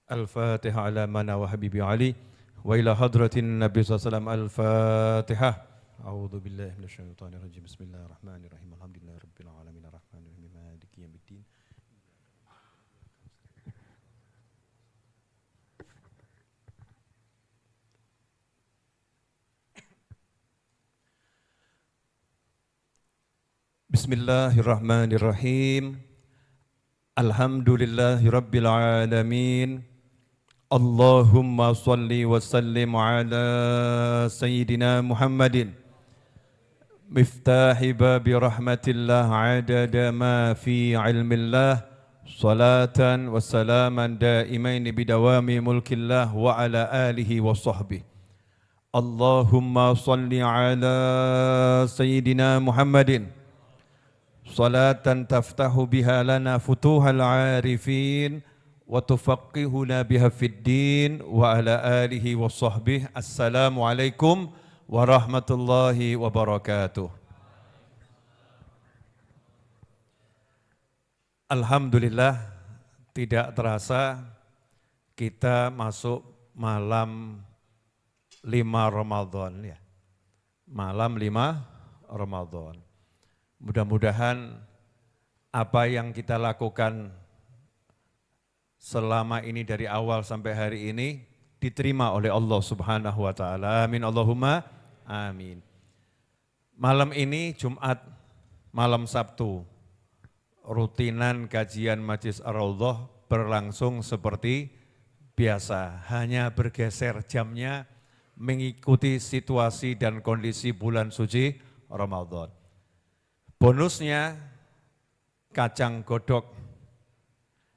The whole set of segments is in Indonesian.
الفاتحة على منا وحبيبي علي وإلى حضرة النبي صلى الله عليه وسلم الفاتحة. أعوذ بالله من الشيطان الرجيم. بسم الله الرحمن الرحيم. الحمد لله رب العالمين الرحمن الرحيم مالك يوم الدين. بسم الله الرحمن الرحيم. الحمد لله رب العالمين. اللهم صل وسلم على سيدنا محمد مفتاح باب رحمة الله عدد ما في علم الله صلاة وسلاما دائمين بدوام ملك الله وعلى آله وصحبه. اللهم صل على سيدنا محمد صلاة تفتح بها لنا فتوح العارفين وتفقهنا بها في الدين وعلى آله وصحبه. السلام عليكم ورحمة الله وبركاته. Alhamdulillah, tidak terasa kita masuk malam 5 Ramadan ya. Malam 5 Ramadan. Mudah-mudahan apa yang kita lakukan selama ini dari awal sampai hari ini diterima oleh Allah Subhanahu wa taala. Amin Allahumma amin. Malam ini Jumat, malam Sabtu, rutinan kajian Majlis Ar-Raudhah berlangsung seperti biasa, hanya bergeser jamnya mengikuti situasi dan kondisi bulan suci Ramadan. Bonusnya kacang godok,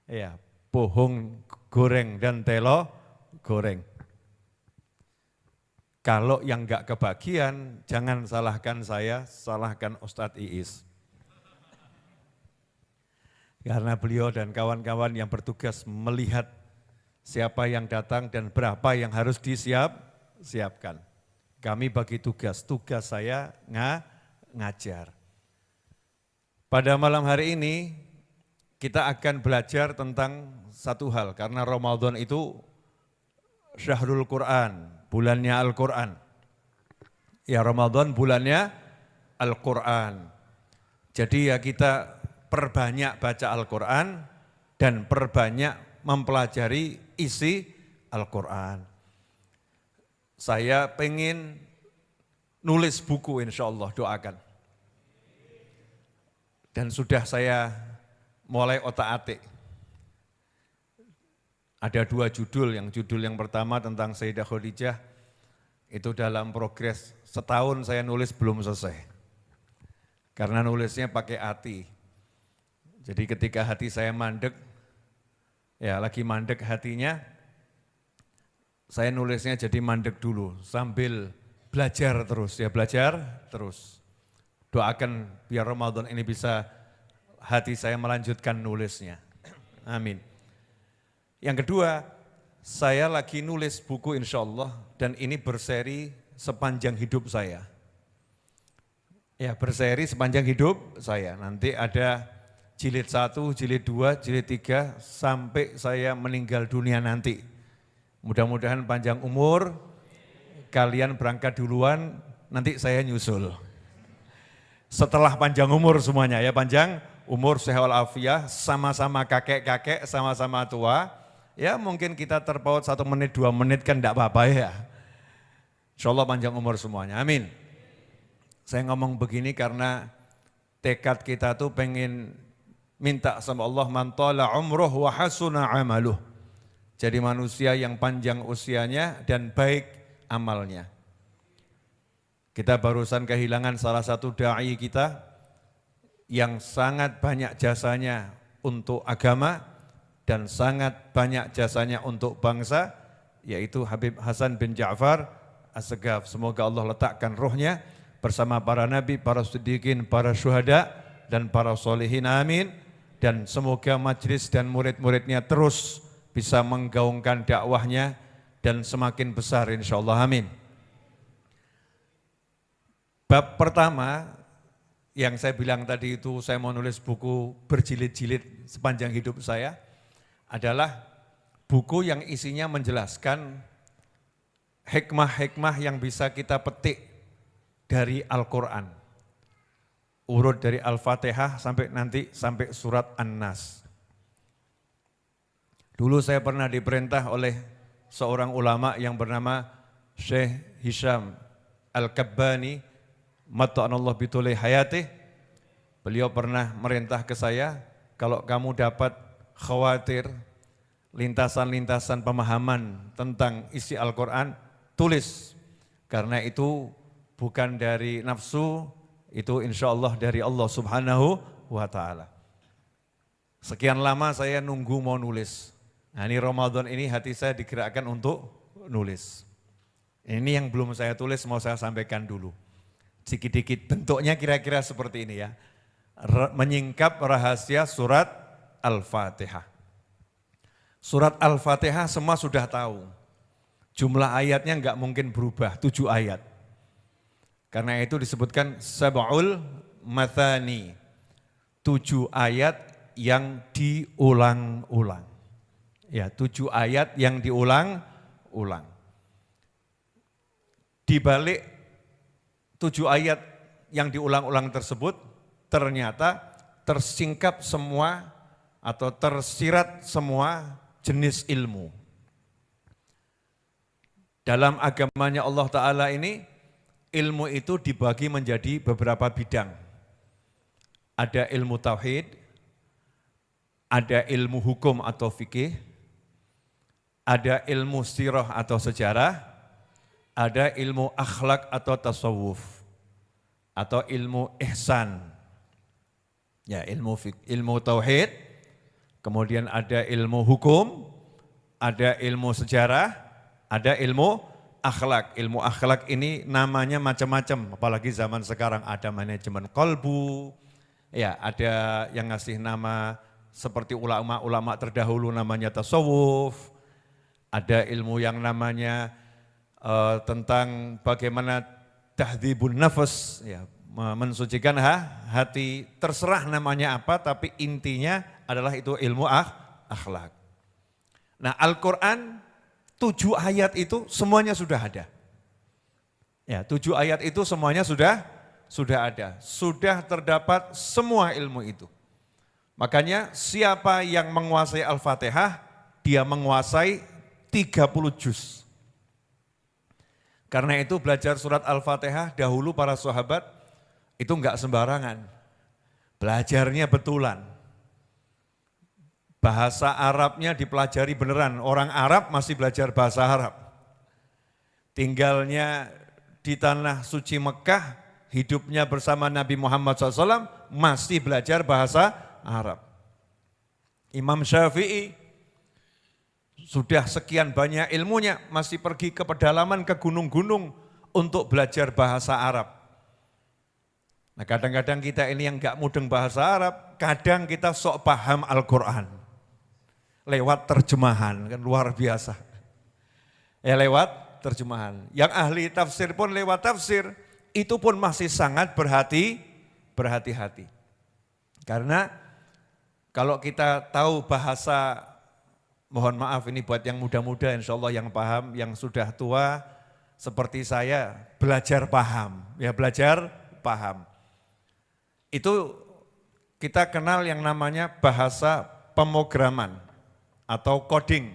ya, pohong goreng dan telo goreng. Kalau yang enggak kebagian, jangan salahkan saya, salahkan Ustadz Iis. Karena beliau dan kawan-kawan yang bertugas melihat siapa yang datang dan berapa yang harus disiapkan. Kami bagi tugas saya ngajar. Pada malam hari ini kita akan belajar tentang satu hal, karena Ramadan itu Syahrul Quran, bulannya Al-Quran. Ya, Ramadan bulannya Al-Quran. Jadi ya kita perbanyak baca Al-Quran dan perbanyak mempelajari isi Al-Quran. Saya pengen nulis buku, insya Allah, doakan. Dan sudah saya mulai otak-atik. Ada 2 judul, judul yang pertama tentang Sayyidah Khadijah, itu dalam progres setahun saya nulis belum selesai. Karena nulisnya pakai hati. Jadi ketika hati saya mandek, ya lagi mandek hatinya, saya nulisnya jadi mandek dulu sambil belajar terus, ya belajar terus. Doakan biar Ramadan ini bisa hati saya melanjutkan nulisnya. Amin. Yang kedua, saya lagi nulis buku insya Allah dan ini berseri sepanjang hidup saya. Ya, berseri sepanjang hidup saya. Nanti ada jilid 1, jilid 2, jilid 3 sampai saya meninggal dunia nanti. Mudah-mudahan panjang umur, kalian berangkat duluan, nanti saya nyusul. Setelah panjang umur semuanya ya, panjang umur sehat walafiat, sama-sama kakek-kakek, sama-sama tua. Ya mungkin kita terpaut 1 menit, 2 menit kan enggak apa-apa ya. Insya Allah panjang umur semuanya, amin. Saya ngomong begini karena tekad kita tuh pengen minta sama Allah, man tala umruh wa hasuna amaluh. Jadi manusia yang panjang usianya dan baik amalnya. Kita barusan kehilangan salah satu da'i kita yang sangat banyak jasanya untuk agama dan sangat banyak jasanya untuk bangsa, yaitu Habib Hasan bin Ja'far As-Segaf. Semoga Allah letakkan rohnya bersama para nabi, para siddiqin, para syuhada, dan para solehin, amin. Dan semoga majlis dan murid-muridnya terus bisa menggaungkan dakwahnya dan semakin besar insya Allah, amin. Bab pertama yang saya bilang tadi itu saya mau nulis buku berjilid-jilid sepanjang hidup saya adalah buku yang isinya menjelaskan hikmah-hikmah yang bisa kita petik dari Al-Quran. Urut dari Al-Fatihah sampai surat An-Nas. Dulu saya pernah diperintah oleh seorang ulama yang bernama Syekh Hisham Al-Kabbani, matta'anallah bituli hayatih. Beliau pernah merintah ke saya, kalau kamu dapat khawatir, lintasan-lintasan pemahaman tentang isi Al-Quran, tulis. Karena itu bukan dari nafsu, itu insya Allah dari Allah Subhanahu wa ta'ala. Sekian lama saya nunggu mau nulis. Nah, ini Ramadan ini hati saya digerakkan untuk nulis. Ini yang belum saya tulis mau saya sampaikan dulu. Dikit-dikit bentuknya kira-kira seperti ini ya. Menyingkap rahasia surat Al-Fatihah. Surat Al-Fatihah semua sudah tahu. Jumlah ayatnya enggak mungkin berubah, 7 ayat. Karena itu disebutkan sab'ul mathani. 7 ayat yang diulang-ulang. Ya, 7 ayat yang diulang-ulang. Di balik 7 ayat yang diulang-ulang tersebut, ternyata tersingkap semua atau tersirat semua jenis ilmu. Dalam agamanya Allah Ta'ala ini, ilmu itu dibagi menjadi beberapa bidang. Ada ilmu tauhid, ada ilmu hukum atau fikih, ada ilmu sirah atau sejarah, ada ilmu akhlak atau tasawuf, atau ilmu ihsan. Ya, ilmu tauhid, kemudian ada ilmu hukum, ada ilmu sejarah, ada ilmu akhlak. Ilmu akhlak ini namanya macam-macam, apalagi zaman sekarang ada manajemen kolbu, ya ada yang ngasih nama seperti ulama-ulama terdahulu namanya tasawuf, ada ilmu yang namanya tentang bagaimana tahdzibun nafas, ya, mensucikan hati, terserah namanya apa, tapi intinya adalah itu ilmu akhlak. Nah, Al-Quran 7 ayat itu semuanya sudah ada. Ya, 7 ayat itu semuanya sudah ada, sudah terdapat semua ilmu itu. Makanya siapa yang menguasai Al-Fatihah, dia menguasai 30 juz. Karena itu belajar surat Al-Fatihah dahulu para sahabat itu enggak sembarangan, belajarnya betulan. Bahasa Arabnya dipelajari beneran, orang Arab masih belajar bahasa Arab. Tinggalnya di tanah suci Mekah, hidupnya bersama Nabi Muhammad SAW, masih belajar bahasa Arab. Imam Syafi'i sudah sekian banyak ilmunya, masih pergi ke pedalaman, ke gunung-gunung untuk belajar bahasa Arab. Nah, kadang-kadang kita ini yang enggak mudeng bahasa Arab, kadang kita sok paham Al-Quran. Lewat terjemahan, kan luar biasa. Ya lewat terjemahan. Yang ahli tafsir pun lewat tafsir, itu pun masih sangat berhati-hati. Karena kalau kita tahu bahasa, mohon maaf ini buat yang muda-muda insya Allah yang paham, yang sudah tua seperti saya, belajar paham. Ya belajar paham. Itu kita kenal yang namanya bahasa pemrograman atau coding.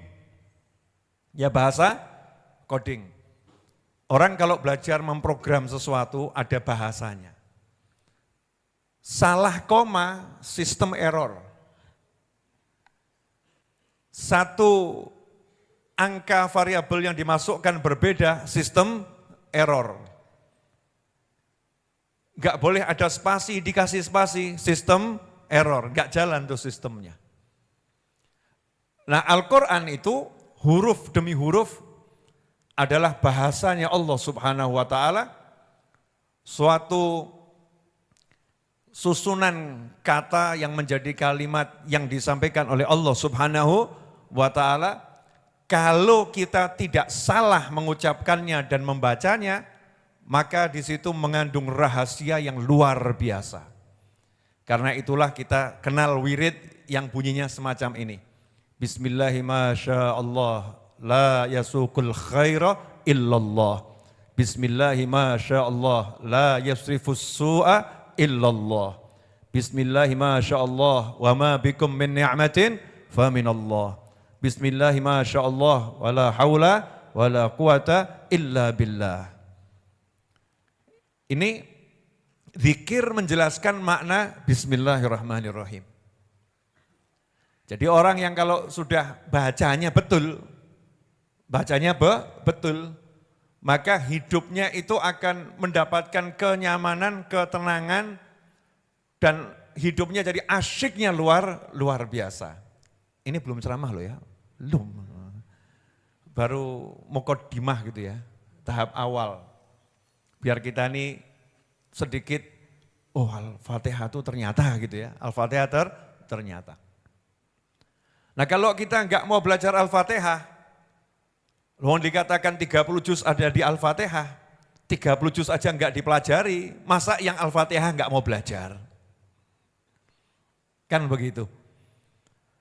Ya bahasa coding. Orang kalau belajar memprogram sesuatu ada bahasanya. Salah koma, sistem error. Satu angka variabel yang dimasukkan berbeda, sistem error. Enggak boleh ada spasi, dikasih spasi, sistem error, enggak jalan tuh sistemnya. Nah, Al-Quran itu huruf demi huruf adalah bahasanya Allah Subhanahu wa ta'ala, suatu susunan kata yang menjadi kalimat yang disampaikan oleh Allah Subhanahu wa ta'ala. Kalau kita tidak salah mengucapkannya dan membacanya, maka di situ mengandung rahasia yang luar biasa. Karena itulah kita kenal wirid yang bunyinya semacam ini. Bismillahi masya Allah, la yasuqul khaira illallah. Bismillahi masya Allah, la yasrifus su'a illallah. Bismillahi masya Allah, wa ma bikum min ni'matin fa minallah. Bismillahi masya Allah, wa la hawla wa la quwata illa billah. Ini zikir menjelaskan makna Bismillahirrahmanirrahim. Jadi orang yang kalau sudah bacanya betul, maka hidupnya itu akan mendapatkan kenyamanan, ketenangan, dan hidupnya jadi asyiknya luar biasa. Ini belum ceramah loh ya, belum. Baru muqaddimah gitu ya, tahap awal. Biar kita ini sedikit, oh Al-Fatihah itu ternyata gitu ya, Al-Fatihah ternyata. Nah kalau kita enggak mau belajar Al-Fatihah, loh dikatakan 30 juz ada di Al-Fatihah, 30 juz aja enggak dipelajari, masa yang Al-Fatihah enggak mau belajar? Kan begitu.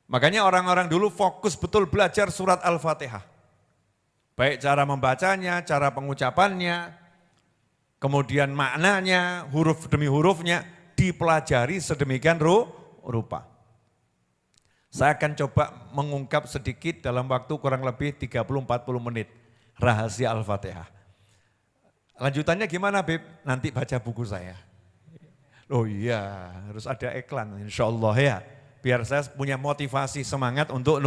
Makanya orang-orang dulu fokus betul belajar surat Al-Fatihah. Baik cara membacanya, cara pengucapannya, kemudian maknanya, huruf demi hurufnya, dipelajari sedemikian rupa. Saya akan coba mengungkap sedikit dalam waktu kurang lebih 30-40 menit. Rahasia Al-Fatihah. Lanjutannya gimana Beb? Nanti baca buku saya. Oh iya, harus ada iklan insya Allah ya. Biar saya punya motivasi semangat untuk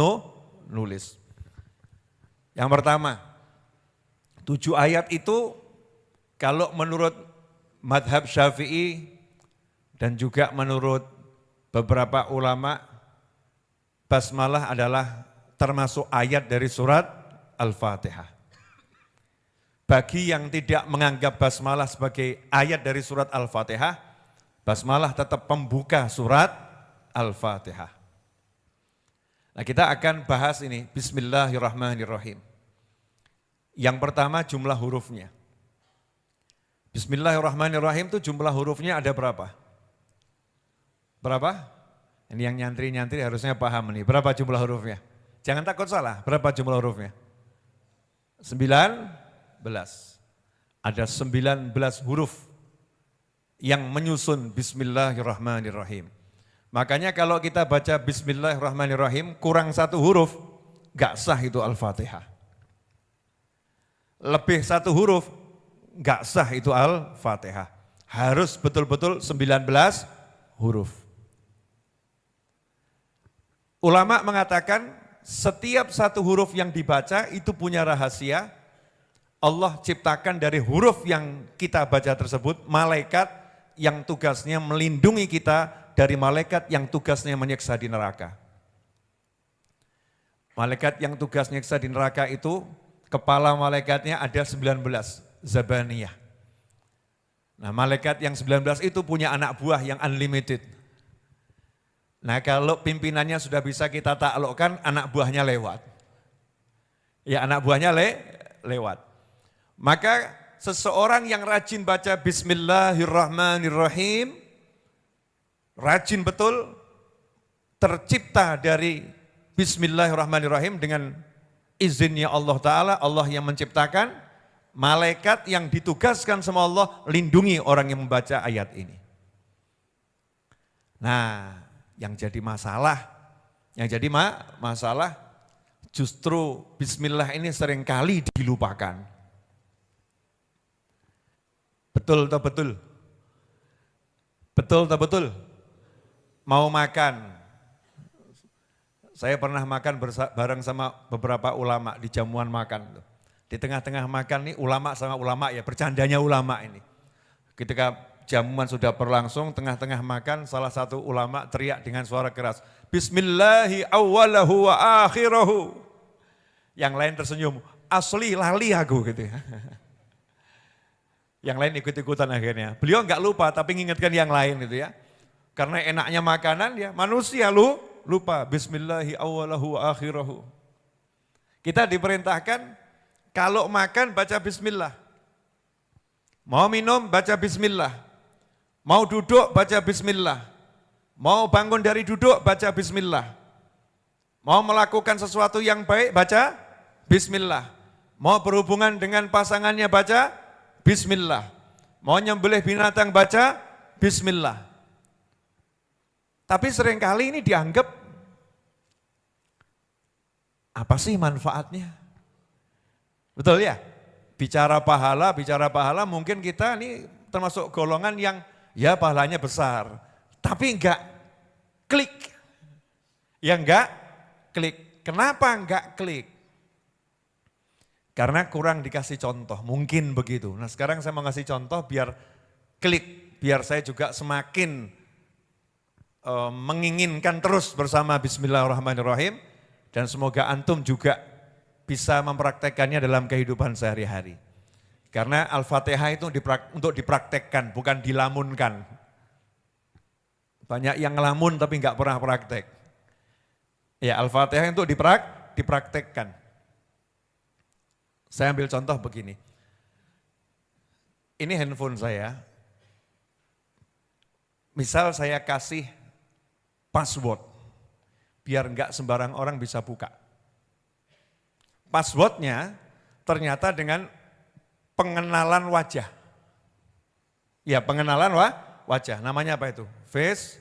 nulis. Yang pertama, 7 ayat itu kalau menurut madhab Syafi'i dan juga menurut beberapa ulama, basmalah adalah termasuk ayat dari surat Al-Fatihah. Bagi yang tidak menganggap basmalah sebagai ayat dari surat Al-Fatihah, basmalah tetap pembuka surat Al-Fatihah. Nah kita akan bahas ini, Bismillahirrahmanirrahim. Yang pertama jumlah hurufnya. Bismillahirrahmanirrahim itu jumlah hurufnya ada berapa? Berapa? Ini yang nyantri-nyantri harusnya paham nih, berapa jumlah hurufnya? Jangan takut salah, berapa jumlah hurufnya? 19. Ada 19 huruf yang menyusun Bismillahirrahmanirrahim. Makanya kalau kita baca Bismillahirrahmanirrahim kurang 1 huruf, gak sah itu Al-Fatihah. Lebih 1 huruf, gak sah itu Al-Fatihah. Harus betul-betul 19 huruf. Ulama mengatakan setiap 1 huruf yang dibaca itu punya rahasia. Allah ciptakan dari huruf yang kita baca tersebut malaikat yang tugasnya melindungi kita dari malaikat yang tugasnya menyiksa di neraka. Malaikat yang tugasnya menyiksa di neraka itu kepala malaikatnya ada 19, Zabaniyah. Nah malaikat yang 19 itu punya anak buah yang unlimited. Nah kalau pimpinannya sudah bisa kita taklukkan, anak buahnya lewat. Ya anak buahnya lewat. Maka seseorang yang rajin baca Bismillahirrahmanirrahim, rajin betul, tercipta dari Bismillahirrahmanirrahim dengan izinnya Allah Ta'ala, Allah yang menciptakan, malaikat yang ditugaskan sama Allah lindungi orang yang membaca ayat ini. Nah, yang jadi masalah justru bismillah ini seringkali dilupakan. Betul atau betul? Betul atau betul? Mau makan. Saya pernah makan bareng sama beberapa ulama di jamuan makan. Di tengah-tengah makan nih ulama sama ulama ya, bercandanya ulama ini. Ketika jamuan sudah berlangsung, tengah-tengah makan, salah satu ulama teriak dengan suara keras, Bismillahi awwalahu wa akhirahu. Yang lain tersenyum, asli lali aku gitu ya. Yang lain ikut-ikutan akhirnya. Beliau enggak lupa tapi mengingatkan yang lain gitu ya. Karena enaknya makanan ya, manusia lupa. Bismillahi awwalahu wa akhirahu. Kita diperintahkan kalau makan baca bismillah. Mau minum baca bismillah. Mau duduk baca bismillah. Mau bangun dari duduk baca bismillah. Mau melakukan sesuatu yang baik, baca bismillah. Mau berhubungan dengan pasangannya, baca bismillah. Mau nyembelih binatang, baca bismillah. Tapi seringkali ini dianggap, apa sih manfaatnya? Betul ya? Bicara pahala mungkin kita ini termasuk golongan yang ya pahalanya besar. Tapi enggak klik. Ya enggak klik. Kenapa enggak klik? Karena kurang dikasih contoh, mungkin begitu. Nah sekarang saya mau ngasih contoh biar klik, biar saya juga semakin menginginkan terus bersama bismillahirrahmanirrahim. Dan semoga antum juga bisa mempraktekkannya dalam kehidupan sehari-hari. Karena Al-Fatihah itu untuk dipraktekkan, bukan dilamunkan. Banyak yang ngelamun tapi enggak pernah praktek. Ya Al-Fatihah untuk dipraktekkan. Saya ambil contoh begini. Ini handphone saya. Misal saya kasih password, biar enggak sembarang orang bisa buka. Passwordnya ternyata dengan pengenalan wajah. Ya pengenalan wajah, namanya apa itu? Face,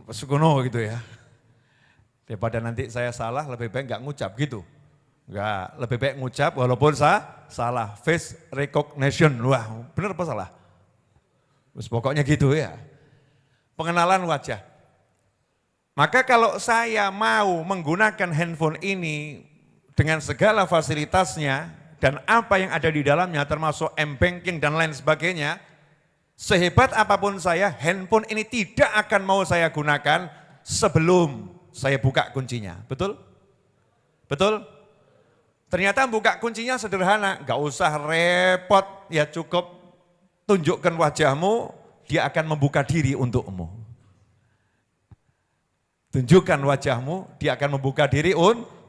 Sukono gitu ya. Daripada nanti saya salah, lebih baik enggak ngucap gitu. Enggak, lebih baik ngucap walaupun salah. Face recognition, wah benar apa salah? Pokoknya gitu ya. Pengenalan wajah. Maka kalau saya mau menggunakan handphone ini dengan segala fasilitasnya dan apa yang ada di dalamnya termasuk m-banking dan lain sebagainya, sehebat apapun saya, handphone ini tidak akan mau saya gunakan sebelum saya buka kuncinya. Betul? Betul? Ternyata buka kuncinya sederhana, enggak usah repot, ya cukup tunjukkan wajahmu, dia akan membuka diri untukmu. Tunjukkan wajahmu, dia akan membuka diri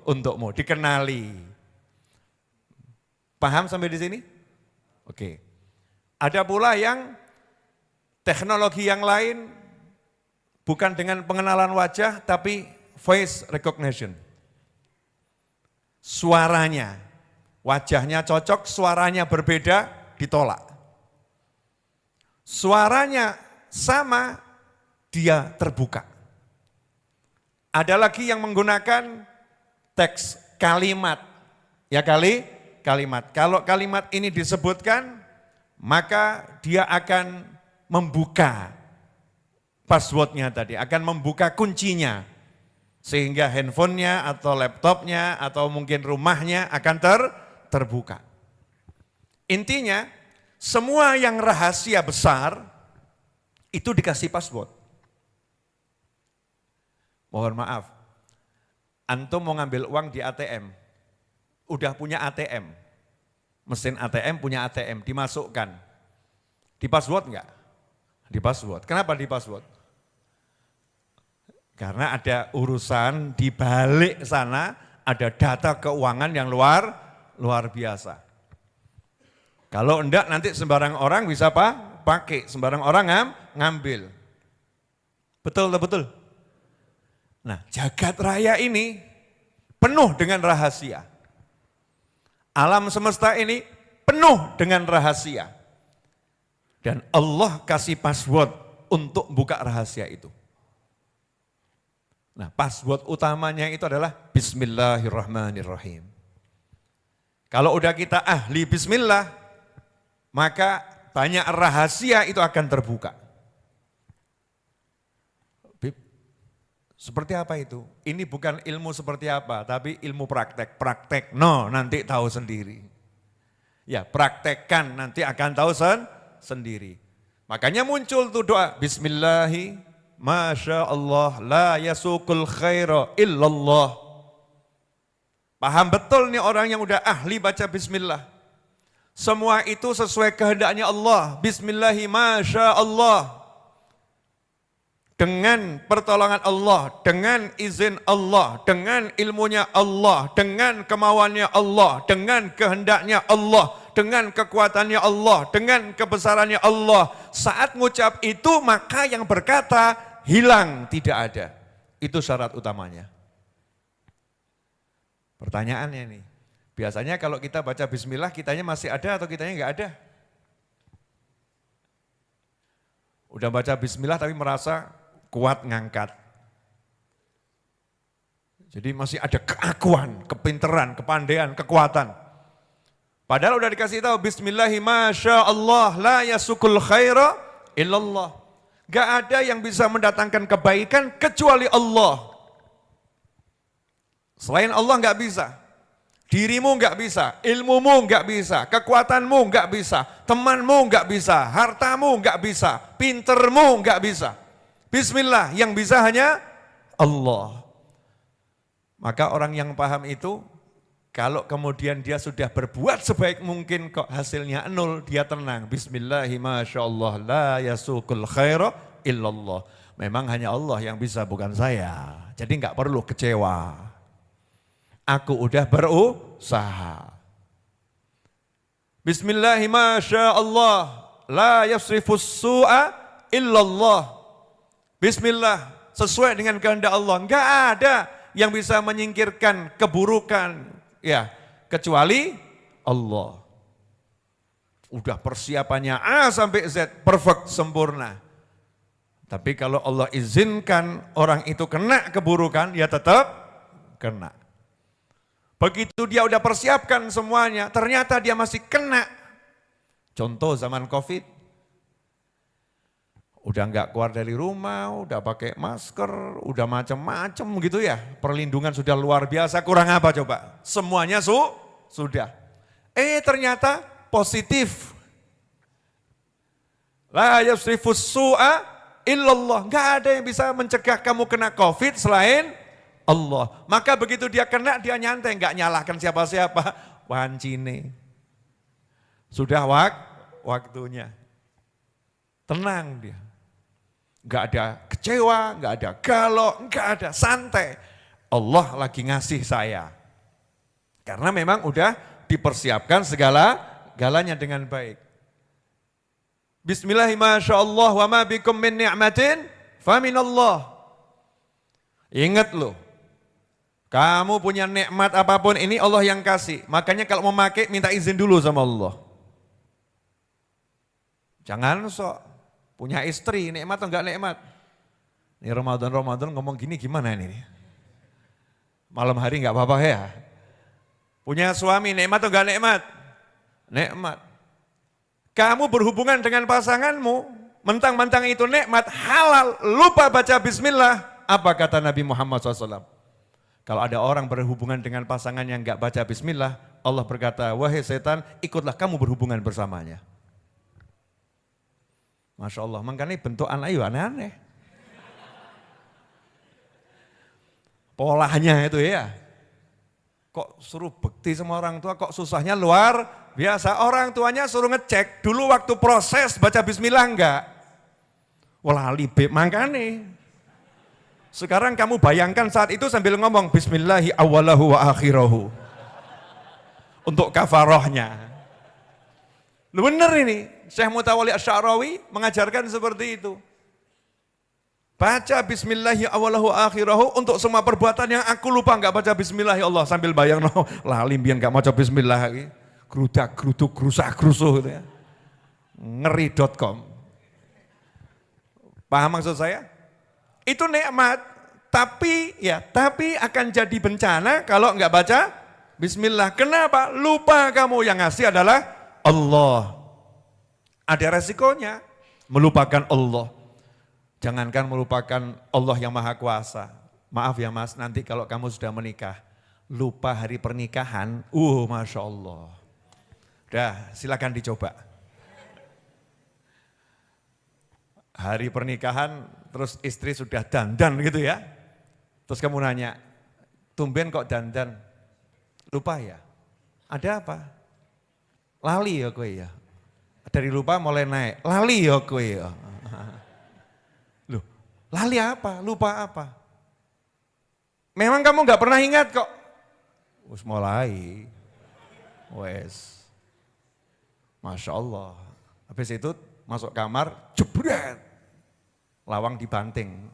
untukmu, dikenali. Paham sampai di sini? Oke. Ada pula yang teknologi yang lain bukan dengan pengenalan wajah tapi face recognition. Suaranya, wajahnya cocok, suaranya berbeda, ditolak. Suaranya sama, dia terbuka. Ada lagi yang menggunakan teks kalimat, ya kalimat. Kalau kalimat ini disebutkan, maka dia akan membuka passwordnya tadi, akan membuka kuncinya. Sehingga handphonenya atau laptopnya atau mungkin rumahnya akan terbuka. Intinya, semua yang rahasia besar itu dikasih password. Mohon maaf, antum mau ngambil uang di ATM, udah punya ATM, mesin ATM punya ATM, dimasukkan. Di password enggak? Di password. Kenapa di password? Karena ada urusan di balik sana, ada data keuangan yang luar biasa. Kalau enggak nanti sembarang orang bisa pakai, sembarang orang ngambil. Betul. Nah, jagat raya ini penuh dengan rahasia. Alam semesta ini penuh dengan rahasia. Dan Allah kasih password untuk buka rahasia itu. Nah, password utamanya itu adalah Bismillahirrahmanirrahim. Kalau udah kita ahli bismillah, maka banyak rahasia itu akan terbuka. Seperti apa itu? Ini bukan ilmu seperti apa, tapi ilmu praktek. Nanti tahu sendiri. Ya, praktekkan nanti akan tahu sendiri. Makanya muncul tuh doa, Bismillahi, Masya Allah, la yasukul khaira illallah. Paham betul nih orang yang udah ahli baca bismillah. Semua itu sesuai kehendaknya Allah. Bismillahi, Masya Allah. Dengan pertolongan Allah, dengan izin Allah, dengan ilmunya Allah, dengan kemauannya Allah, dengan kehendaknya Allah, dengan kekuatannya Allah, dengan kebesarannya Allah. Saat ngucap itu maka yang berkata hilang, tidak ada. Itu syarat utamanya. Pertanyaannya nih, biasanya kalau kita baca bismillah kitanya masih ada atau kitanya enggak ada? Udah baca bismillah tapi merasa kuat ngangkat. Jadi masih ada keakuan, kepinteran, kepandaian, kekuatan. Padahal udah dikasih tahu bismillahi masya Allah la yasukul khaira illallah. Gak ada yang bisa mendatangkan kebaikan kecuali Allah. Selain Allah nggak bisa. Dirimu nggak bisa, ilmumu nggak bisa, kekuatanmu nggak bisa, temanmu nggak bisa, hartamu nggak bisa, pintermu nggak bisa. Bismillah, yang bisa hanya Allah. Maka orang yang paham itu, kalau kemudian dia sudah berbuat sebaik mungkin kok hasilnya nol, dia tenang. Bismillahi masyaallah la yasukul khaira illallah. Memang hanya Allah yang bisa, bukan saya. Jadi nggak perlu kecewa. Aku udah berusaha. Bismillahi masyaallah la yasrifus su'a illallah. Bismillah, sesuai dengan kehendak Allah. Enggak ada yang bisa menyingkirkan keburukan ya kecuali Allah. Udah persiapannya A sampai Z perfect, sempurna. Tapi kalau Allah izinkan orang itu kena keburukan, ya tetap kena. Begitu dia udah persiapkan semuanya, ternyata dia masih kena. Contoh zaman Covid, udah nggak keluar dari rumah, udah pakai masker, udah macam-macam gitu ya. Perlindungan sudah luar biasa, kurang apa coba? Semuanya sudah. Ternyata positif. La yasrifus su'a illallah. Nggak ada yang bisa mencegah kamu kena Covid selain Allah. Maka begitu dia kena, dia nyantai, nggak nyalahkan siapa-siapa. Wancine. Sudah waktunya. Tenang dia. Nggak ada kecewa, nggak ada galau, nggak ada, santai. Allah lagi ngasih saya. Karena memang udah dipersiapkan galanya dengan baik. Bismillahirrahmanirrahim wa ma bikum min ni'matin faminallah. Ingat loh. Kamu punya nikmat apapun ini Allah yang kasih. Makanya kalau mau pakai minta izin dulu sama Allah. Jangan sok punya istri nikmat atau enggak nikmat. Ini Ramadan ngomong gini gimana ini? Malam hari enggak apa-apa ya. Punya suami nikmat atau enggak nikmat? Nikmat. Kamu berhubungan dengan pasanganmu, mentang-mentang itu nikmat halal, lupa baca bismillah. Apa kata Nabi Muhammad SAW? Kalau ada orang berhubungan dengan pasangan yang enggak baca bismillah, Allah berkata, wahai setan, ikutlah kamu berhubungan bersamanya. Masya Allah, makanya bentukan ayu aneh-aneh. Polanya itu ya. Kok suruh bekti sama orang tua, kok susahnya luar biasa. Orang tuanya suruh ngecek, dulu waktu proses baca bismillah enggak? Walali makanya. Sekarang kamu bayangkan saat itu sambil ngomong bismillahi awwalahu wa akhirahu. Untuk kafarohnya. Benar ini, Syekh Mutawalli Asy-Sya'rawi mengajarkan seperti itu. Baca bismillahi awwalahu wa akhirahu untuk semua perbuatan yang aku lupa enggak baca bismillah ya Allah. Sambil bayang, lali mbiyen enggak maca bismillah iki. Grudak, gruduk, grusak, grusuh gitu ya. Ngeri.com. Paham maksud saya? Itu nikmat, tapi akan jadi bencana kalau enggak baca bismillah. Kenapa? Lupa kamu, yang ngasih adalah Allah. Ada resikonya melupakan Allah. Jangankan melupakan Allah yang Maha Kuasa. Maaf ya Mas, nanti kalau kamu sudah menikah, lupa hari pernikahan, Masya Allah. Udah, silakan dicoba. Hari pernikahan, terus istri sudah dandan gitu ya. Terus kamu nanya, tumben kok dandan? Lupa ya? Ada apa? Lali ya kowe ya? Dari lupa mulai naik, lali ya kowe ya? Loh, lali apa? Lupa apa? Memang kamu gak pernah ingat kok? Wes mulai. Wes. Masya Allah. Habis itu masuk kamar, jebret. Lawang dibanting.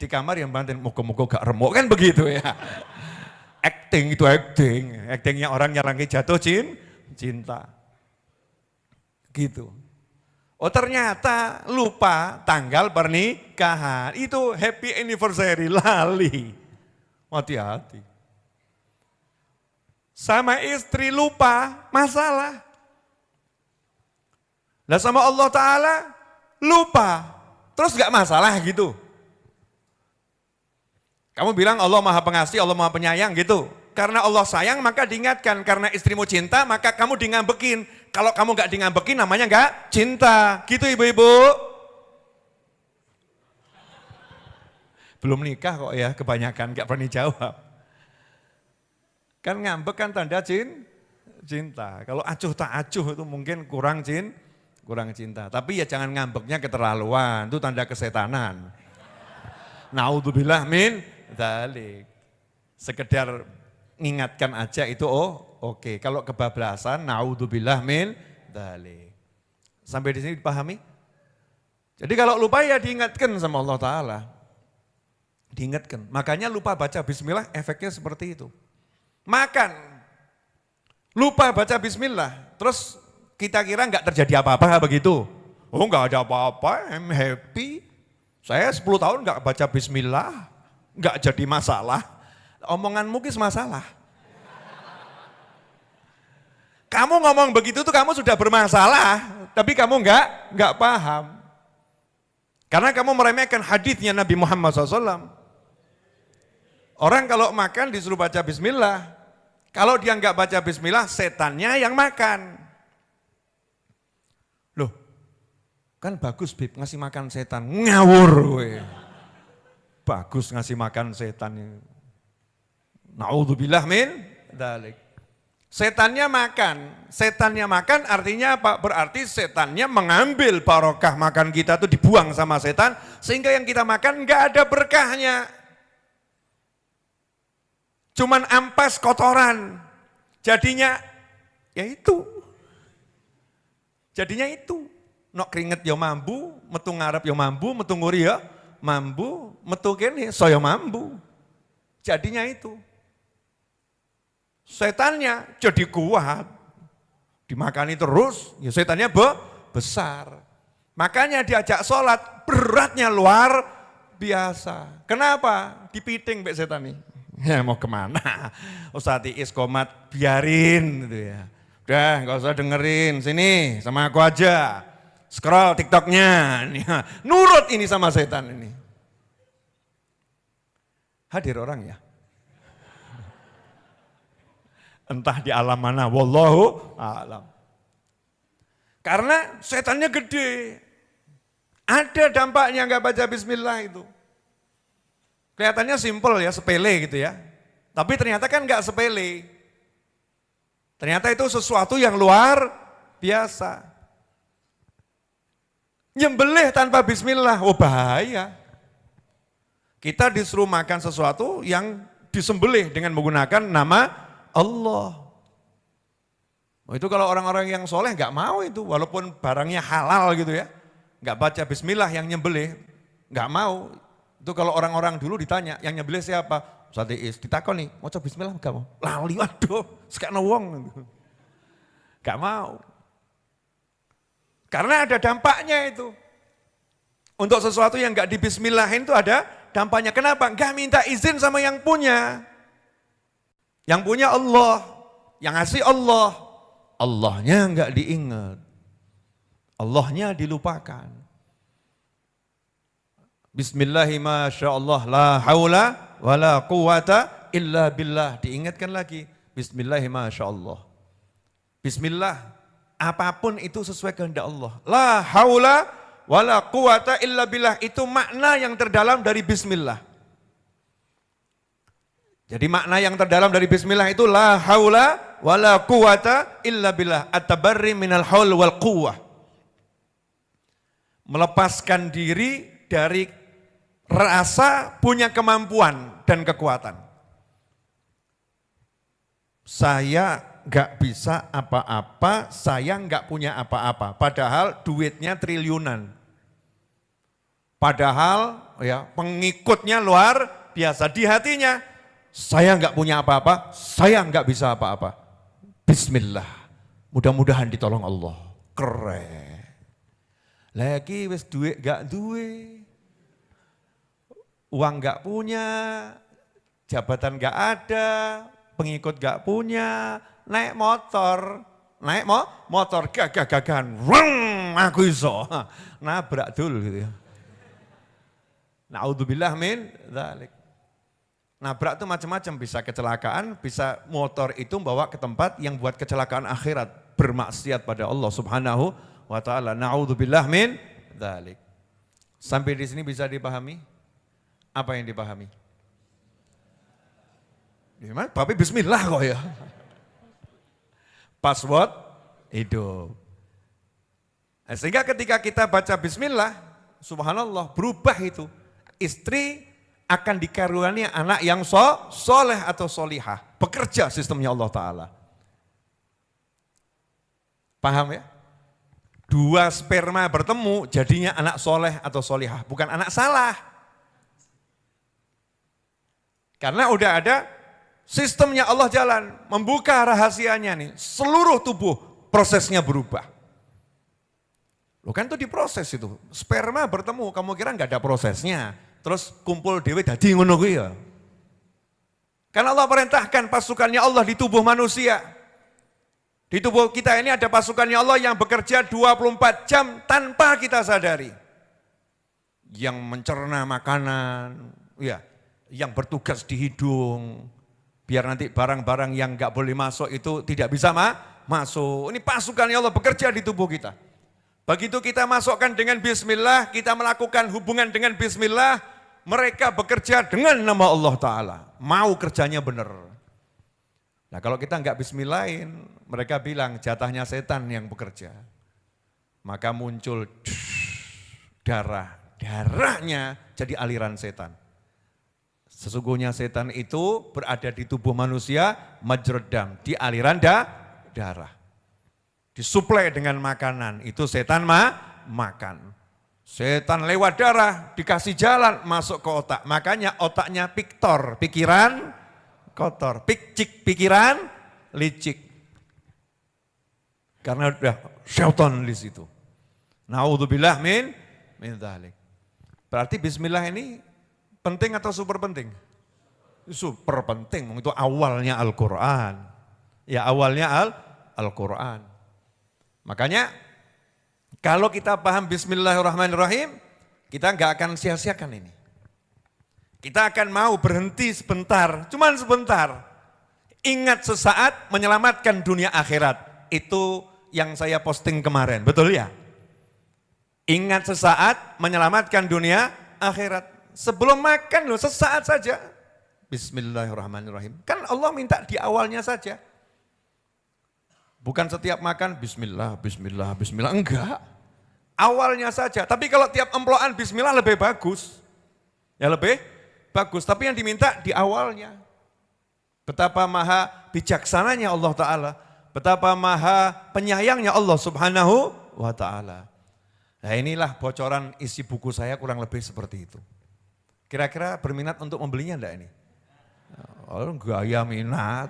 Di kamar yang banting, moga-moga gak remuk, kan begitu ya. Acting itu acting. Actingnya orang yang lagi jatuh cinta. Gitu. Oh ternyata lupa tanggal pernikahan. Itu happy anniversary, lali. Hati-hati. Sama istri lupa, masalah. Lah sama Allah Ta'ala lupa, terus gak masalah gitu. Kamu bilang Allah Maha Pengasih, Allah Maha Penyayang gitu. Karena Allah sayang maka diingatkan, karena istrimu cinta maka kamu dingambekin. Kalau kamu gak dingambekin namanya gak cinta. Gitu ibu-ibu. Belum nikah kok ya kebanyakan, gak berani jawab. Kan ngambek kan tanda cinta. Kalau acuh tak acuh itu mungkin kurang cinta. Tapi ya jangan ngambeknya keterlaluan, itu tanda kesetanan. Naudzubillah min dzalik. Sekedar mengingatkan aja itu oke. Kalau kebablasan naudzubillah min dzalik. Sampai di sini dipahami? Jadi kalau lupa ya diingatkan sama Allah Ta'ala. Diingatkan. Makanya lupa baca bismillah efeknya seperti itu. Makan. Lupa baca bismillah. Terus kita kira enggak terjadi apa-apa begitu. Oh enggak ada apa-apa, I'm happy. Saya 10 tahun enggak baca bismillah, enggak jadi masalah. Omonganmu kis masalah. Kamu ngomong begitu tuh kamu sudah bermasalah, tapi kamu enggak paham. Karena kamu meremehkan hadisnya Nabi Muhammad SAW. Orang kalau makan disuruh baca bismillah. Kalau dia enggak baca bismillah, setannya yang makan. Loh, kan bagus Bib ngasih makan setan. Ngawur we. Bagus ngasih makan setan. Naudzubillah min dzalik. Setannya makan artinya apa? Berarti setannya mengambil barokah makan kita itu dibuang sama setan. Sehingga yang kita makan enggak ada berkahnya. Cuman ampas kotoran. Jadinya ya itu. Jadinya itu, nok keringet ya mambu, metu ngarep ya mambu, metu nguri ya mambu, metu kene saya mambu. Jadinya itu. Setannya jadi kuat. Dimakani terus, ya setannya besar. Makanya diajak sholat, beratnya luar biasa. Kenapa? Dipiting mbak setan nih. Ya mau kemana? Ustaz Iis komat biarin gitu ya. Udah gak usah dengerin, sini sama aku aja. Scroll TikToknya, nurut ini sama setan ini. Hadir orang ya? Entah di alam mana, wallahu a'lam. Karena setannya gede. Ada dampaknya gak baca bismillah itu. Kelihatannya simpel ya, sepele gitu ya. Tapi ternyata kan gak sepele. Ternyata itu sesuatu yang luar biasa. Nyembelih tanpa bismillah, oh bahaya. Kita disuruh makan sesuatu yang disembelih dengan menggunakan nama Allah. Oh, itu kalau orang-orang yang soleh nggak mau itu, walaupun barangnya halal gitu ya. Nggak baca bismillah yang nyembelih, nggak mau. Itu kalau orang-orang dulu ditanya, yang nyembelih siapa? Ustaz Iis, ditakon nih, mau coba bismillah enggak mau? Lali, waduh, sekalian wong. Enggak mau. Karena ada dampaknya itu. Untuk sesuatu yang enggak dibismillahin itu ada dampaknya. Kenapa? Enggak minta izin sama yang punya. Yang punya Allah, yang ngasih Allah. Allahnya enggak diingat. Allahnya dilupakan. Bismillahirrahmanirrahim, la haula wala quwata illa billah. Diingatkan lagi, bismillahirrahmanirrahim. Bismillah, apapun itu sesuai kehendak Allah. La haula wala quwata illa billah, itu makna yang terdalam dari bismillah. Jadi makna yang terdalam dari bismillah itu la haula wala quwata illa billah, at-tabarri minal haul wal quwwah. Melepaskan diri dari rasa punya kemampuan dan kekuatan. Saya gak bisa apa-apa, saya gak punya apa-apa. Padahal duitnya triliunan. Padahal ya pengikutnya luar biasa. Di hatinya, saya nggak punya apa-apa, saya nggak bisa apa-apa. Bismillah, mudah-mudahan ditolong Allah. Keren. Lagi wis duit nggak duwe, uang nggak punya, jabatan nggak ada, pengikut nggak punya, naik motor gagah-gagahan, aku iso, nabrak dul gitu ya. Naudzubillah min dzalik. Nabrak itu macam-macam, bisa kecelakaan, bisa motor itu bawa ke tempat yang buat kecelakaan akhirat, bermaksiat pada Allah Subhanahu wa taala. Naudzubillah min dzalik. Sampai di sini bisa dipahami? Apa yang dipahami? Gimana? Tapi bismillah kok ya. Password hidup. Sehingga ketika kita baca bismillah, subhanallah, berubah itu. Istri akan dikaruniai anak yang soleh atau solihah. Bekerja sistemnya Allah Ta'ala. Paham ya? Dua sperma bertemu jadinya anak soleh atau solihah. Bukan anak salah. Karena udah ada sistemnya Allah jalan. Membuka rahasianya nih. Seluruh tubuh prosesnya berubah. Loh kan itu diproses itu. Sperma bertemu, kamu kira nggak ada prosesnya. Terus kumpul dewe dadi ngono kuwi ya. Karena Allah perintahkan pasukannya Allah di tubuh manusia. Di tubuh kita ini ada pasukannya Allah yang bekerja 24 jam tanpa kita sadari. Yang mencerna makanan, ya, yang bertugas di hidung. Biar nanti barang-barang yang nggak boleh masuk itu tidak bisa masuk. Ini pasukannya Allah bekerja di tubuh kita. Begitu kita masukkan dengan bismillah, kita melakukan hubungan dengan bismillah, mereka bekerja dengan nama Allah Ta'ala. Mau kerjanya benar. Nah kalau kita enggak bismillahin, mereka bilang jatahnya setan yang bekerja. Maka muncul darahnya jadi aliran setan. Sesungguhnya setan itu berada di tubuh manusia, majrodam, di aliran darah. Disuplai dengan makanan, itu setan makan. Setan lewat darah, dikasih jalan, masuk ke otak. Makanya otaknya piktor, pikiran kotor. Pikcik, pikiran licik. Karena udah syaitan di situ. Naudzubillah min dzalik. Berarti bismillah ini penting atau super penting? Super penting, itu awalnya Al-Quran. Ya awalnya Al-Quran. Makanya kalau kita paham bismillahirrahmanirrahim, kita enggak akan sia-siakan ini. Kita akan mau berhenti sebentar, cuman sebentar. Ingat sesaat menyelamatkan dunia akhirat. Itu yang saya posting kemarin, betul ya? Ingat sesaat menyelamatkan dunia akhirat. Sebelum makan loh, sesaat saja. Bismillahirrahmanirrahim. Kan Allah minta di awalnya saja. Bukan setiap makan bismillah, bismillah, bismillah, enggak. Awalnya saja, tapi kalau tiap emploan bismillah lebih bagus. Ya lebih bagus, tapi yang diminta di awalnya. Betapa maha bijaksananya Allah Ta'ala, betapa maha penyayangnya Allah Subhanahu wa Ta'ala. Nah inilah bocoran isi buku saya kurang lebih seperti itu. Kira-kira berminat untuk membelinya enggak ini? Oh gaya minat.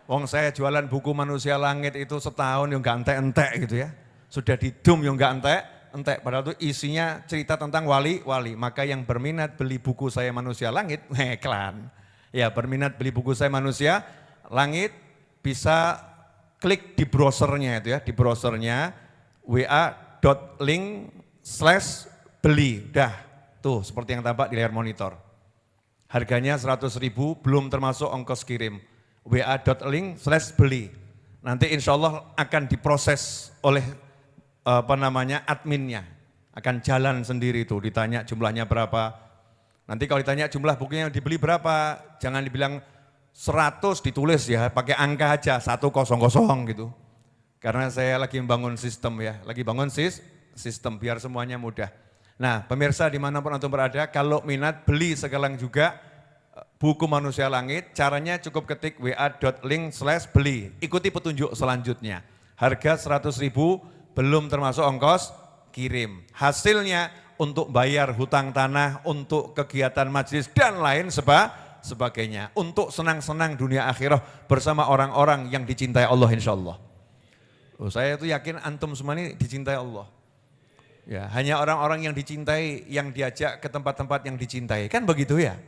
Wong saya jualan buku Manusia Langit itu setahun yang enggak entek-entek gitu ya. Sudah didum yang enggak entek-entek. Padahal itu isinya cerita tentang wali-wali. Maka yang berminat beli buku saya Manusia Langit, iklan. Ya berminat beli buku saya Manusia Langit, bisa klik di browsernya itu ya. Di browsernya wa.link/beli. Dah, tuh seperti yang tampak di layar monitor. Harganya 100.000 belum termasuk ongkos kirim. wa.link/beli. Nanti insya Allah akan diproses oleh adminnya. Akan jalan sendiri itu, ditanya jumlahnya berapa. Nanti kalau ditanya jumlah bukunya yang dibeli berapa, jangan dibilang 100 ditulis ya, pakai angka aja 100 gitu. Karena saya lagi membangun sistem ya, lagi bangun sistem biar semuanya mudah. Nah pemirsa dimanapun antum berada, kalau minat beli sekarang juga buku Manusia Langit, caranya cukup ketik wa.link/beli. Ikuti petunjuk selanjutnya. Harga 100.000 belum termasuk ongkos kirim. Hasilnya untuk bayar hutang tanah, untuk kegiatan majelis dan lain sebagainya. Untuk senang-senang dunia akhirah bersama orang-orang yang dicintai Allah insya Allah. Saya itu yakin antum semua ini dicintai Allah. Ya, hanya orang-orang yang dicintai yang diajak ke tempat-tempat yang dicintai. Kan begitu ya?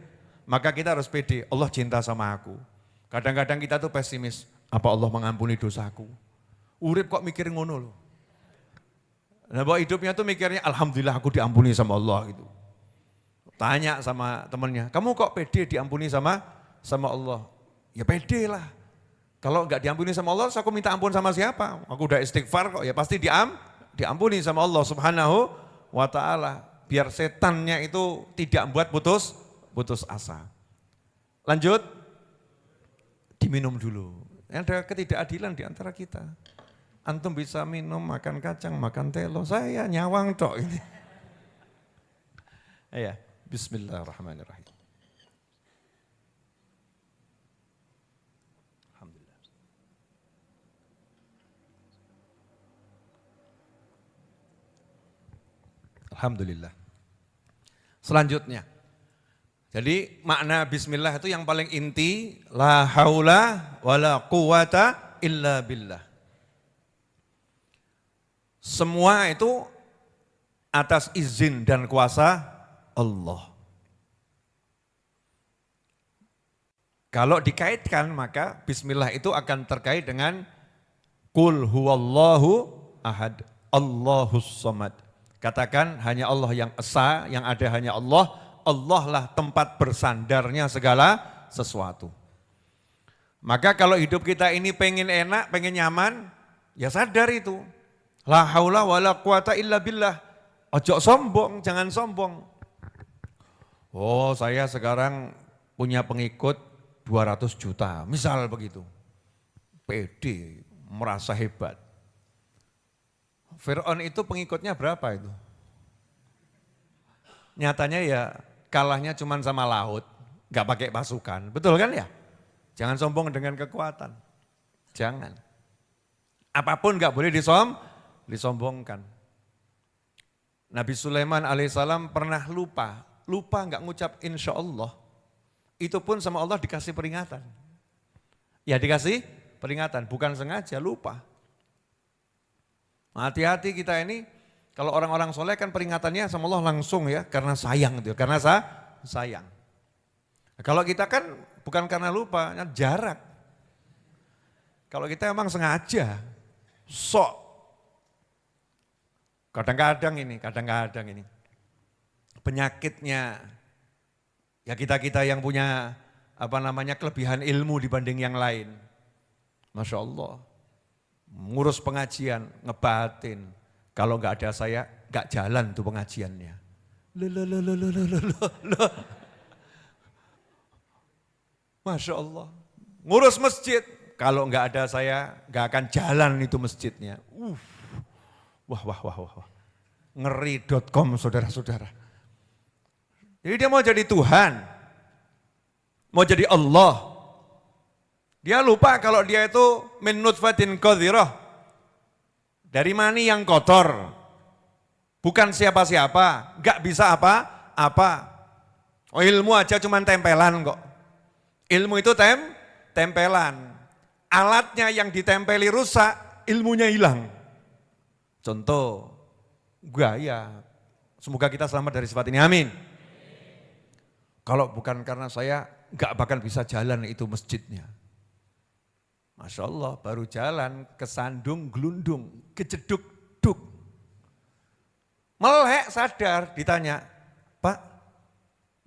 Maka kita harus pede, Allah cinta sama aku. Kadang-kadang kita tuh pesimis, apa Allah mengampuni dosaku? Urip kok mikir ngono loh. Nah, bahwa hidupnya tuh mikirnya, alhamdulillah aku diampuni sama Allah gitu. Tanya sama temennya, kamu kok pede diampuni sama Allah? Ya pede lah. Kalau enggak diampuni sama Allah, aku minta ampun sama siapa? Aku udah istighfar kok, ya pasti diampuni sama Allah Subhanahu wa ta'ala. Biar setannya itu tidak membuat putus asa. Lanjut, diminum dulu. Ada ketidakadilan di antara kita. Antum bisa minum, makan kacang, makan telo, saya nyawang tok ini. Ya, bismillahirrahmanirrahim. Alhamdulillah. Alhamdulillah. Selanjutnya. Jadi makna bismillah itu yang paling inti, la haula wala quwata illa billah. Semua itu atas izin dan kuasa Allah. Kalau dikaitkan maka bismillah itu akan terkait dengan Qul huwallahu ahad, Allahus samad. Katakan hanya Allah yang esa, yang ada hanya Allah. Allah lah tempat bersandarnya segala sesuatu. Maka kalau hidup kita ini pengen enak, pengen nyaman, ya sadar itu. La haula wala quwata illa billah. Ojo sombong, jangan sombong. Oh, saya sekarang punya pengikut 200 juta, misal begitu. Pede, merasa hebat. Fir'aun itu pengikutnya berapa itu? Nyatanya ya kalahnya cuma sama laut, gak pakai pasukan. Betul kan ya? Jangan sombong dengan kekuatan. Jangan. Apapun gak boleh disombongkan. Nabi Sulaiman alaihissalam pernah lupa gak ngucap insya Allah. Itu pun sama Allah dikasih peringatan. Ya dikasih peringatan, bukan sengaja, lupa. Hati-hati kita ini, kalau orang-orang soleh kan peringatannya sama Allah langsung ya, karena sayang gitu, karena sayang. Kalau kita kan bukan karena lupa, jarak. Kalau kita emang sengaja, sok. Kadang-kadang ini penyakitnya, ya kita yang punya kelebihan ilmu dibanding yang lain. Masya Allah, ngurus pengajian, ngebatin. Kalau nggak ada saya, nggak jalan tuh pengajiannya. Masya Allah. Ngurus masjid, kalau nggak ada saya, nggak akan jalan itu masjidnya. Wah. Ngeri.com saudara-saudara. Jadi dia mau jadi Tuhan, mau jadi Allah. Dia lupa kalau dia itu min nutfatin qadhirah. Dari mani yang kotor, bukan siapa-siapa, gak bisa apa-apa. Oh, ilmu aja cuman tempelan kok. Ilmu itu tempelan. Alatnya yang ditempeli rusak, ilmunya hilang. Contoh, gaya. Semoga kita selamat dari sifat ini, amin. Kalau bukan karena saya, gak bakal bisa jalan itu masjidnya. Masya Allah, baru jalan, kesandung, gelundung, kejeduk-duk. Melek sadar, ditanya, Pak,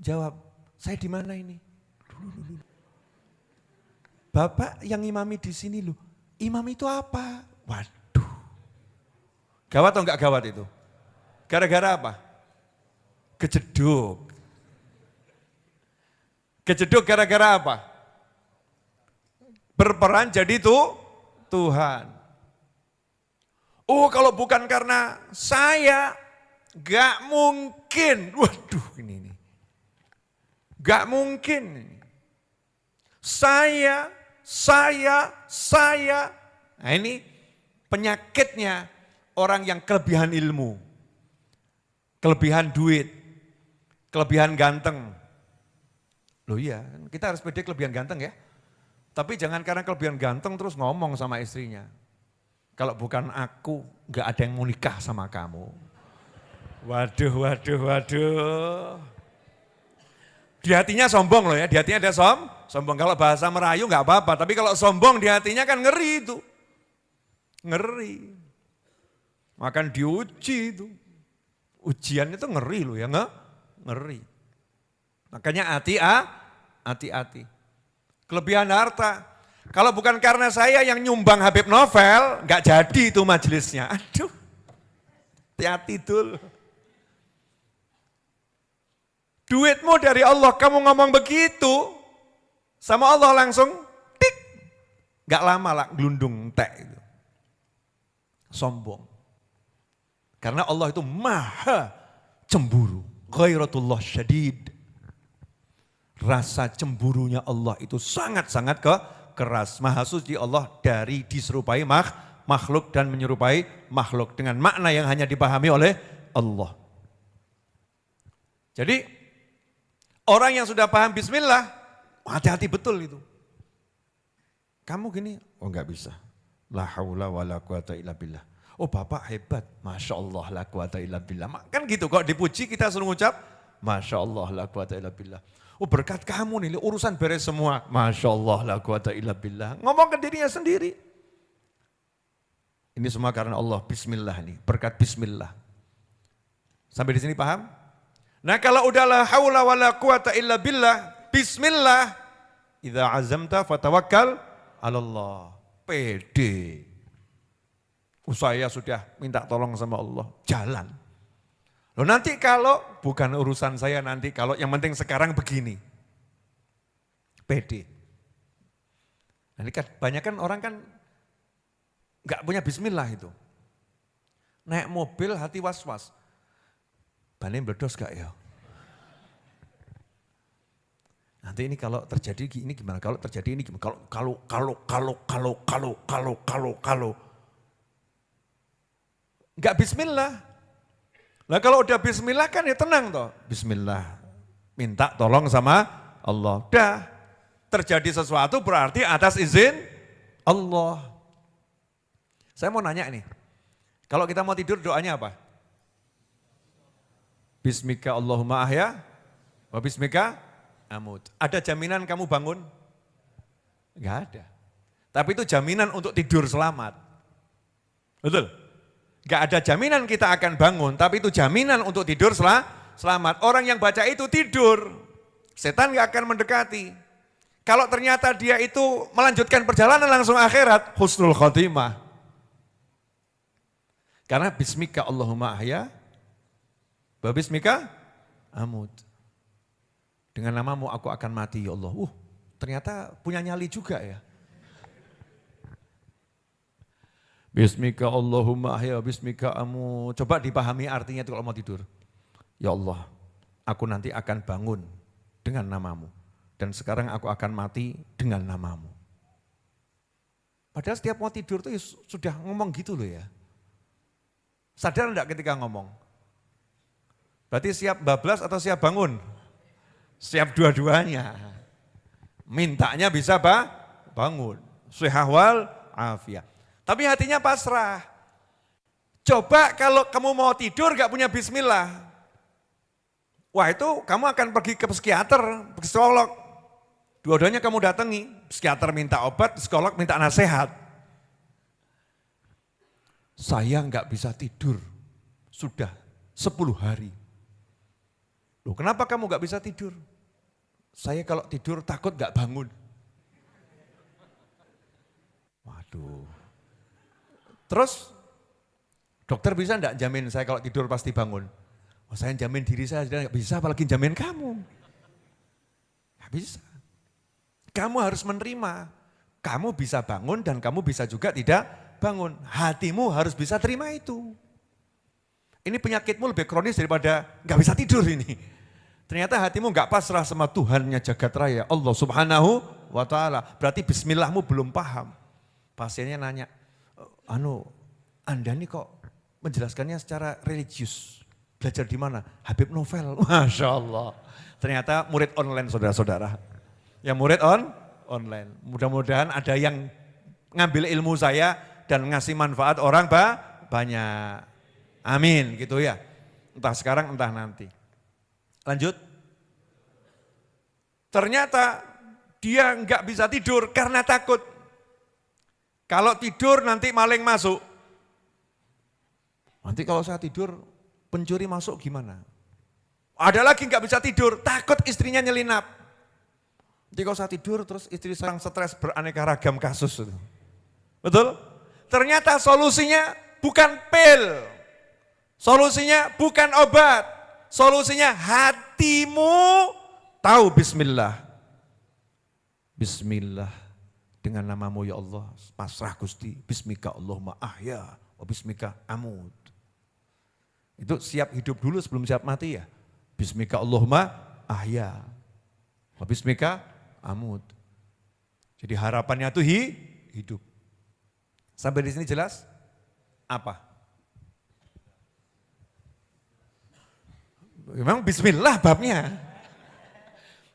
jawab, saya di mana ini? Bapak yang imami di sini loh, imam itu apa? Waduh, gawat atau enggak gawat itu? Gara-gara apa? Kejeduk. Kejeduk gara-gara apa? Berperan jadi Tuhan. Oh, kalau bukan karena saya, gak mungkin. Waduh, ini. Gak mungkin. Saya. Nah, ini penyakitnya orang yang kelebihan ilmu, kelebihan duit, kelebihan ganteng. Loh iya, kita harus pede kelebihan ganteng ya. Tapi jangan karena kelebihan ganteng terus ngomong sama istrinya. Kalau bukan aku, gak ada yang mau nikah sama kamu. Waduh, waduh, waduh. Di hatinya sombong loh ya, di hatinya ada sombong. Kalau bahasa Merayu gak apa-apa, tapi kalau sombong di hatinya kan ngeri itu. Ngeri. Makan diuji itu. Ujian itu ngeri loh ya, ngeri. Makanya hati-hati. Kelebihan harta. Kalau bukan karena saya yang nyumbang Habib Novel, gak jadi itu majelisnya. Aduh, hati-hati dul. Duitmu dari Allah, kamu ngomong begitu, sama Allah langsung tik. Gak lama lah, gelundung tek itu. Sombong. Karena Allah itu maha cemburu. Ghairatullah syadid. Rasa cemburunya Allah itu sangat-sangat keras. Maha suci Allah dari diserupai makhluk dan menyerupai makhluk. Dengan makna yang hanya dipahami oleh Allah. Jadi orang yang sudah paham bismillah, hati-hati betul itu. Kamu gini, oh enggak bisa. La haula wa la quwata illa billah. Oh bapak hebat, Masya Allah la quwata illa billah. Kan gitu kok dipuji kita suruh ngucap, Masya Allah la quwata illa billah. Oh berkat kamu nih, urusan beres semua. Masya Allah la quwata illa billah. Ngomong ke dirinya sendiri. Ini semua karena Allah, bismillah nih, berkat bismillah. Sampai di sini paham? Nah kalau udah la haula wa la quwata illa billah, bismillah. Idza azamta fatawakkal 'ala Allah. Pede. Saya sudah minta tolong sama Allah, jalan. Loh nanti kalau, bukan urusan saya nanti, kalau yang penting sekarang begini. Pede. Nanti kan banyak kan orang kan enggak punya bismillah itu. Naik mobil hati was-was. Bannya meledos gak ya? Nanti ini kalau terjadi ini gimana? Kalau terjadi ini gimana? Kalau. Enggak bismillah. Nah kalau udah bismillah kan ya tenang toh. Bismillah. Minta tolong sama Allah. Udah. Terjadi sesuatu berarti atas izin Allah. Saya mau nanya nih. Kalau kita mau tidur doanya apa? Bismika Allahumma ahya wa bismika amut. Ada jaminan kamu bangun? Enggak ada. Tapi itu jaminan untuk tidur selamat. Betul? Enggak ada jaminan kita akan bangun, tapi itu jaminan untuk tidur selamat. Orang yang baca itu tidur, setan enggak akan mendekati. Kalau ternyata dia itu melanjutkan perjalanan langsung akhirat, husnul khotimah. Karena bismika Allahumma ahya, wa bismika amut. Dengan namamu aku akan mati ya Allah. Ternyata punya nyali juga ya. Bismika Allahumma ahya bismika amut. Coba dipahami artinya itu kalau mau tidur. Ya Allah, aku nanti akan bangun dengan namamu. Dan sekarang aku akan mati dengan namamu. Padahal setiap mau tidur tuh sudah ngomong gitu loh ya. Sadar enggak ketika ngomong? Berarti siap bablas atau siap bangun? Siap dua-duanya. Mintanya bisa bangun. Shihah wal afiyah. Tapi hatinya pasrah. Coba kalau kamu mau tidur gak punya bismillah. Wah itu kamu akan pergi ke psikiater, psikolog. Dua-duanya kamu datangi. Psikiater minta obat, psikolog minta nasihat. Saya gak bisa tidur. Sudah 10 hari. Loh kenapa kamu gak bisa tidur? Saya kalau tidur takut gak bangun. Waduh. Terus dokter bisa enggak jamin saya kalau tidur pasti bangun? Oh, saya jamin diri saya sudah enggak bisa, apalagi jamin kamu. Enggak bisa. Kamu harus menerima. Kamu bisa bangun dan kamu bisa juga tidak bangun. Hatimu harus bisa terima itu. Ini penyakitmu lebih kronis daripada enggak bisa tidur ini. Ternyata hatimu enggak pasrah sama Tuhannya jagat raya, Allah subhanahu wa ta'ala. Berarti bismillahmu belum paham. Pasiennya nanya, Anda nih kok menjelaskannya secara religius. Belajar di mana? Habib Novel, Masya Allah. Ternyata murid online saudara-saudara. Ya murid online. Mudah-mudahan ada yang ngambil ilmu saya dan ngasih manfaat orang banyak. Amin gitu ya. Entah sekarang entah nanti. Lanjut. Ternyata dia nggak bisa tidur karena takut. Kalau tidur nanti maling masuk. Nanti kalau saya tidur pencuri masuk gimana? Ada lagi nggak bisa tidur, takut istrinya nyelinap. Nanti kalau saya tidur terus istri saya stres beraneka ragam kasus. Betul? Ternyata solusinya bukan pil. Solusinya bukan obat. Solusinya hatimu tahu bismillah. Bismillah dengan namamu ya Allah. Pasrah Gusti. Bismika Allahumma ahya wa bismika amut. Itu siap hidup dulu sebelum siap mati ya. Bismika Allahumma ahya wa bismika amut. Jadi harapannya itu hidup. Sampai di sini jelas? Apa? Memang bismillah babnya.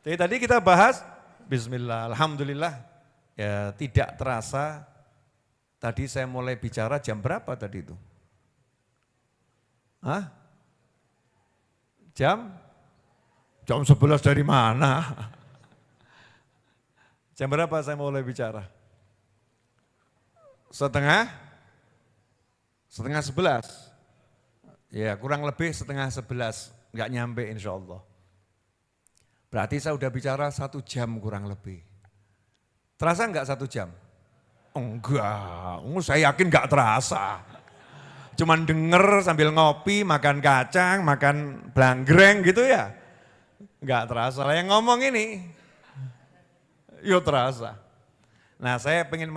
Jadi tadi kita bahas bismillah, alhamdulillah. Ya tidak terasa tadi saya mulai bicara jam berapa tadi itu? Hah? Jam 11 dari mana? Jam berapa saya mulai bicara? Setengah 11. Ya kurang lebih setengah 11, nggak nyampe insya Allah. Berarti saya udah bicara 1 jam kurang lebih. Terasa enggak 1 jam? Enggak, saya yakin enggak terasa. Cuman denger sambil ngopi, makan kacang, makan blanggreng gitu ya. Enggak terasa lah yang ngomong ini. Yo terasa. Nah saya pengen